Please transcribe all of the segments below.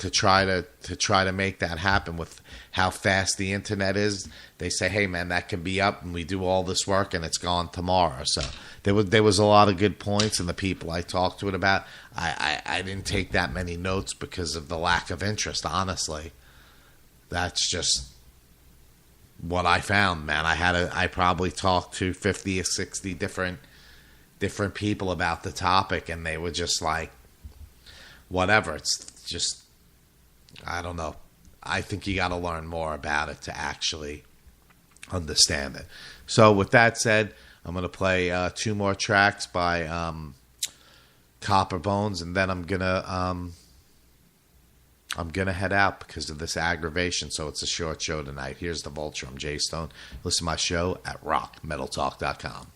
try to make that happen with how fast the internet is. They say, hey man, that can be up, and we do all this work and it's gone tomorrow. So there was a lot of good points, and the people I talked to it about, I didn't take that many notes because of the lack of interest, honestly. That's just what I found, man. I probably talked to 50 or 60 different people about the topic, and they were just like, whatever. It's just, I don't know. I think you got to learn more about it to actually understand it. So with that said, I'm going to play 2 more tracks by Copper Bones, and then I'm gonna head out because of this aggravation. So it's a short show tonight. Here's the Vulture. I'm Jay Stone. Listen to my show at rockmetaltalk.com.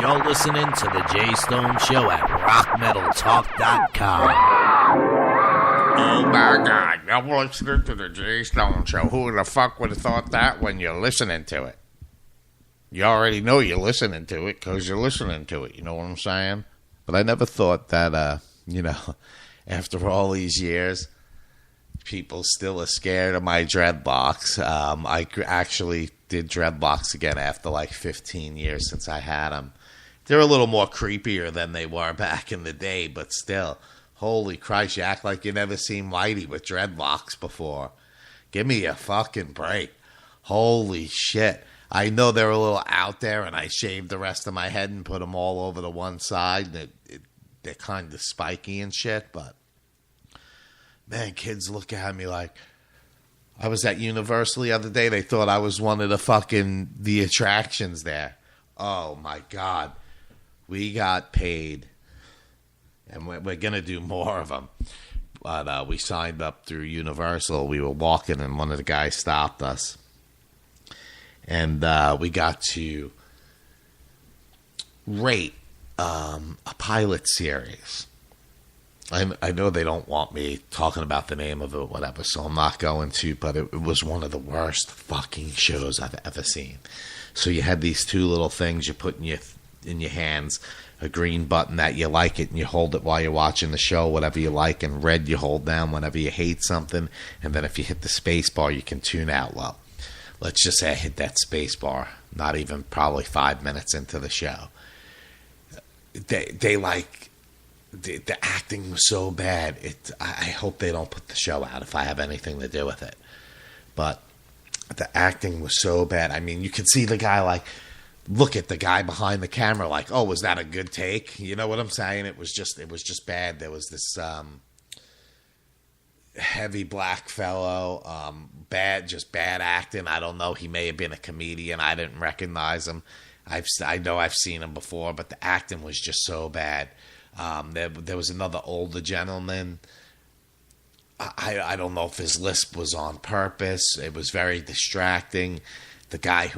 You're listening to The Jay Stone Show at rockmetaltalk.com. Oh my God, I'm listening to The Jay Stone Show. Who the fuck would have thought that when you're listening to it? You already know you're listening to it because you're listening to it. You know what I'm saying? But I never thought that, after all these years, people still are scared of my dreadlocks. I actually did dreadlocks again after like 15 years since I had them. They're a little more creepier than they were back in the day, but still, holy Christ, you act like you never seen Whitey with dreadlocks before. Give me a fucking break. Holy shit. I know they're a little out there, and I shaved the rest of my head and put them all over to one side. They're kind of spiky and shit, but man, kids look at me like, I was at Universal the other day. They thought I was one of the attractions there. Oh my God. We got paid, and we're going to do more of them. But we signed up through Universal. We were walking, and one of the guys stopped us. And we got to rate a pilot series. I know they don't want me talking about the name of it, whatever, so I'm not going to, but it was one of the worst fucking shows I've ever seen. So you had these two little things you put in your hands, a green button that you like it, and you hold it while you're watching the show, whatever you like, and red you hold down whenever you hate something, and then if you hit the space bar, you can tune out low. Let's just say I hit that space bar, not even probably 5 minutes into the show. The acting was so bad. I hope they don't put the show out if I have anything to do with it. But the acting was so bad. I mean, you could see the guy like look at the guy behind the camera like, "Oh, was that a good take?" You know what I'm saying? It was just bad. There was this heavy black fellow, bad acting. I don't know. He may have been a comedian. I didn't recognize him. I know I've seen him before, but the acting was just so bad. There was another older gentleman. I don't know if his lisp was on purpose. It was very distracting. The guy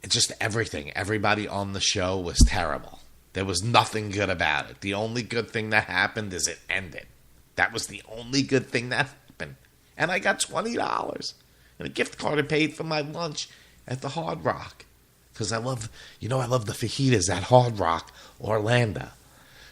just everything. Everybody on the show was terrible. There was nothing good about it. The only good thing that happened is it ended. That was the only good thing that happened. And I got $20 and a gift card and paid for my lunch at the Hard Rock. Because I love the fajitas at Hard Rock, Orlando.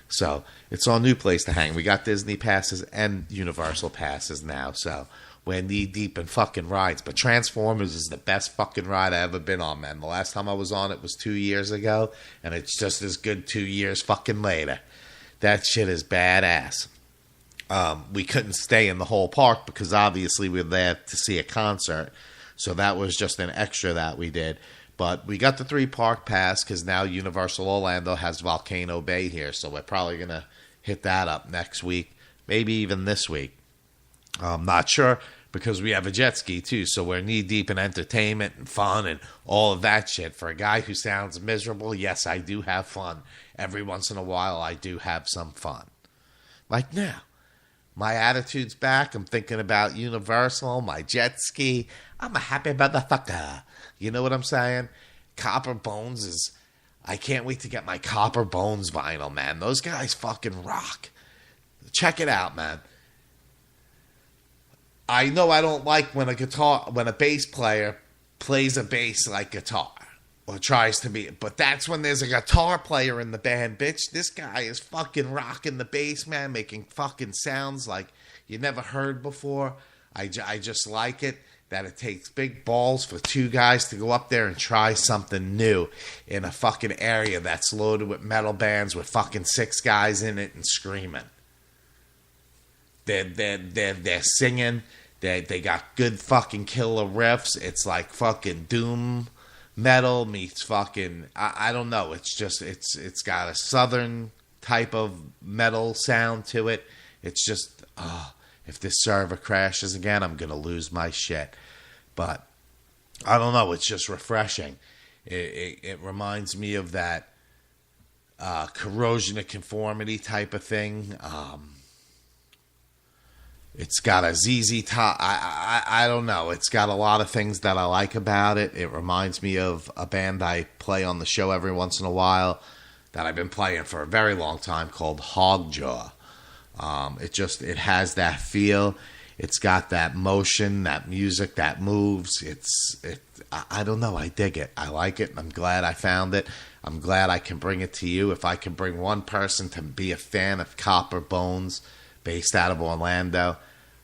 So it's our new place to hang. We got Disney passes and Universal passes now. So we're knee deep in fucking rides. But Transformers is the best fucking ride I've ever been on, man. The last time I was on it was 2 years ago. And it's just as good 2 years fucking later. That shit is badass. We couldn't stay in the whole park because obviously we were there to see a concert. So that was just an extra that we did. But we got the 3 park pass because now Universal Orlando has Volcano Bay here. So we're probably going to hit that up next week. Maybe even this week. I'm not sure because we have a jet ski too. So we're knee deep in entertainment and fun and all of that shit. For a guy who sounds miserable, yes, I do have fun. Every once in a while, I do have some fun. Like now. My attitude's back. I'm thinking about Universal, my jet ski. I'm a happy motherfucker. You know what I'm saying? Copper Bones is... I can't wait to get my Copper Bones vinyl, man. Those guys fucking rock. Check it out, man. I know I don't like when a bass player plays a bass like guitar. Or tries to be, but that's when there's a guitar player in the band, bitch. This guy is fucking rocking the bass, man, making fucking sounds like you never heard before. I just like it that it takes big balls for 2 guys to go up there and try something new in a fucking area that's loaded with metal bands with fucking 6 guys in it and screaming. They're singing. They got good fucking killer riffs. It's like fucking doom metal meets fucking, I don't know. It's just, it's got a southern type of metal sound to it. It's just, if this server crashes again, I'm going to lose my shit. But I don't know. It's just refreshing. It reminds me of that corrosion of conformity type of thing. It's got a ZZ Top. I don't know. It's got a lot of things that I like about it. It reminds me of a band I play on the show every once in a while that I've been playing for a very long time called Hogjaw. It has that feel. It's got that motion, that music that moves. I don't know. I dig it. I like it. I'm glad I found it. I'm glad I can bring it to you. If I can bring one person to be a fan of Copper Bones based out of Orlando,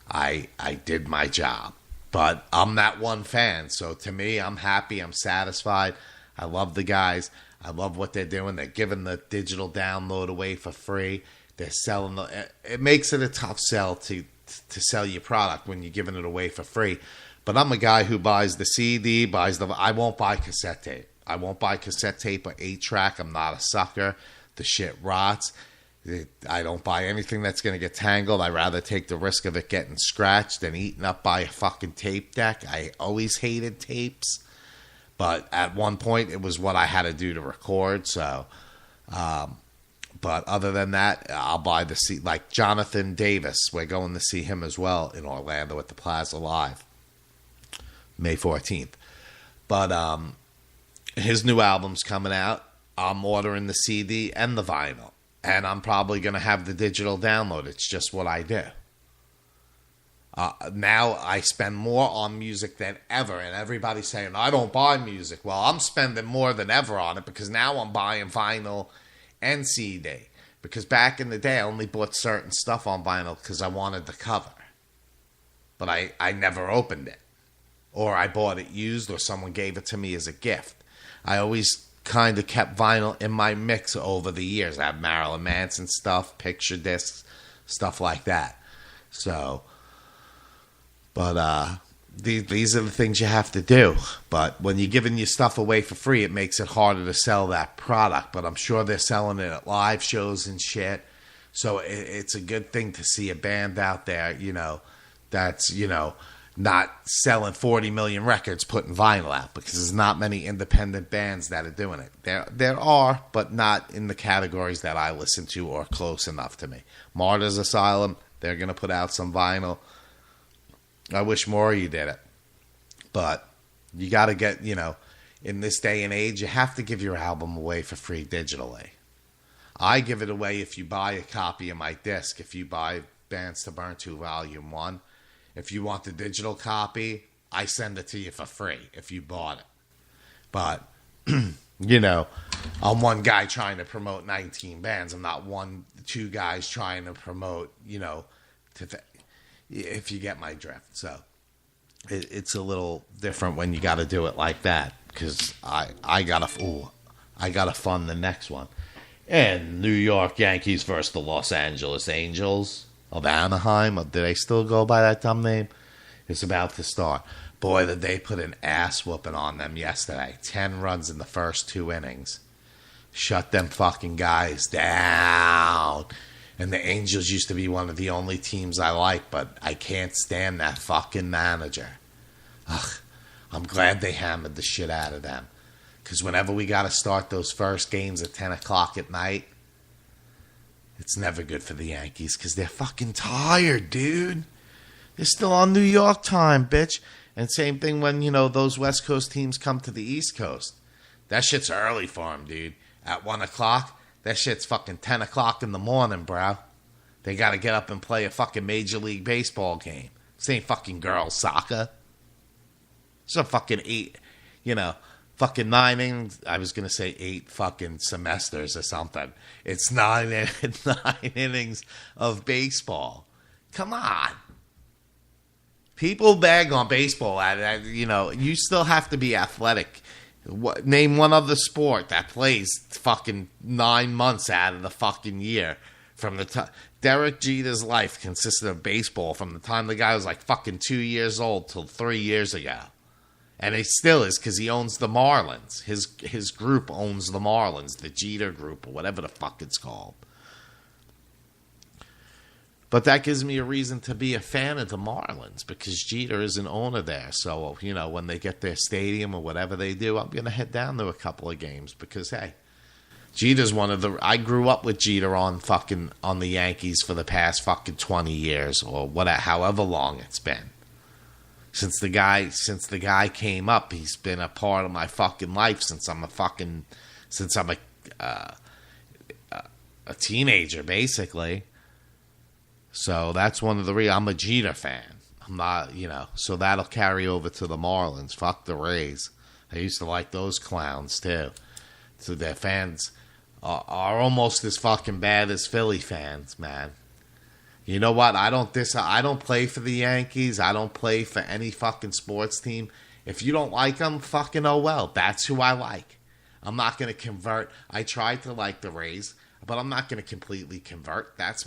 I did my job. But I'm that one fan, so to me, I'm happy, I'm satisfied. I love the guys. I love what they're doing. They're giving the digital download away for free. They're selling it makes it a tough sell to sell your product when you're giving it away for free. But I'm a guy who buys the CD, I won't buy cassette tape. I won't buy cassette tape or 8-track. I'm not a sucker. The shit rots. I don't buy anything that's going to get tangled. I'd rather take the risk of it getting scratched than eaten up by a fucking tape deck. I always hated tapes. But at one point, it was what I had to do to record. So, but other than that, I'll buy the CD. Like Jonathan Davis, we're going to see him as well in Orlando at the Plaza Live, May 14th. But his new album's coming out. I'm ordering the CD and the vinyl. And I'm probably going to have the digital download. It's just what I do. Now I spend more on music than ever. And everybody's saying, I don't buy music. Well, I'm spending more than ever on it because now I'm buying vinyl and CD. Because back in the day, I only bought certain stuff on vinyl because I wanted the cover. But I never opened it. Or I bought it used or someone gave it to me as a gift. I always kind of kept vinyl in my mix over the years. I have Marilyn Manson stuff, picture discs, stuff like that. So, but these are the things you have to do. But when you're giving your stuff away for free, it makes it harder to sell that product. But I'm sure they're selling it at live shows and shit. So it's a good thing to see a band out there, that's, not selling 40 million records putting vinyl out, because there's not many independent bands that are doing it. There are, but not in the categories that I listen to or close enough to me. Martyrs Asylum, they're going to put out some vinyl. I wish more of you did it. But you got to get, in this day and age, you have to give your album away for free digitally. I give it away if you buy a copy of my disc. If you buy Bands to Burn 2 Volume 1, if you want the digital copy, I send it to you for free if you bought it. But, I'm one guy trying to promote 19 bands. I'm not two guys trying to promote, if you get my drift. So it's a little different when you got to do it like that, because I got to fund the next one. And New York Yankees versus the Los Angeles Angels of Anaheim, or did they still go by that dumb name? It's about to start. Boy, did they put an ass whooping on them yesterday. 10 runs in the first 2 innings. Shut them fucking guys down. And the Angels used to be one of the only teams I like, but I can't stand that fucking manager. Ugh, I'm glad they hammered the shit out of them. Because whenever we got to start those first games at 10 o'clock at night, it's never good for the Yankees because they're fucking tired, dude. They're still on New York time, bitch. And same thing when, those West Coast teams come to the East Coast. That shit's early for them, dude. At 1 o'clock, that shit's fucking 10 o'clock in the morning, bro. They got to get up and play a fucking Major League Baseball game. This ain't fucking girls' soccer. It's a fucking 8, fucking 9 innings. I was going to say 8 fucking semesters or something. It's 9 innings of baseball. Come on. People bag on baseball. You still have to be athletic. Name one other sport that plays fucking 9 months out of the fucking year. From the time Derek Jeter's life consisted of baseball from the time the guy was like fucking 2 years old till 3 years ago. And it still is because he owns the Marlins. His group owns the Marlins, the Jeter group, or whatever the fuck it's called. But that gives me a reason to be a fan of the Marlins because Jeter is an owner there. So, when they get their stadium or whatever they do, I'm going to head down to a couple of games because, hey, Jeter's I grew up with Jeter on the Yankees for the past fucking 20 years or whatever, however long it's been. Since the guy came up, he's been a part of my fucking life since I'm a teenager, basically. So that's one of the reasons I'm a Jeter fan. I'm not, so that'll carry over to the Marlins. Fuck the Rays. I used to like those clowns too. So their fans are almost as fucking bad as Philly fans, man. You know what? I don't play for the Yankees. I don't play for any fucking sports team. If you don't like them, fucking oh well. That's who I like. I'm not going to convert. I tried to like the Rays, but I'm not going to completely convert. That's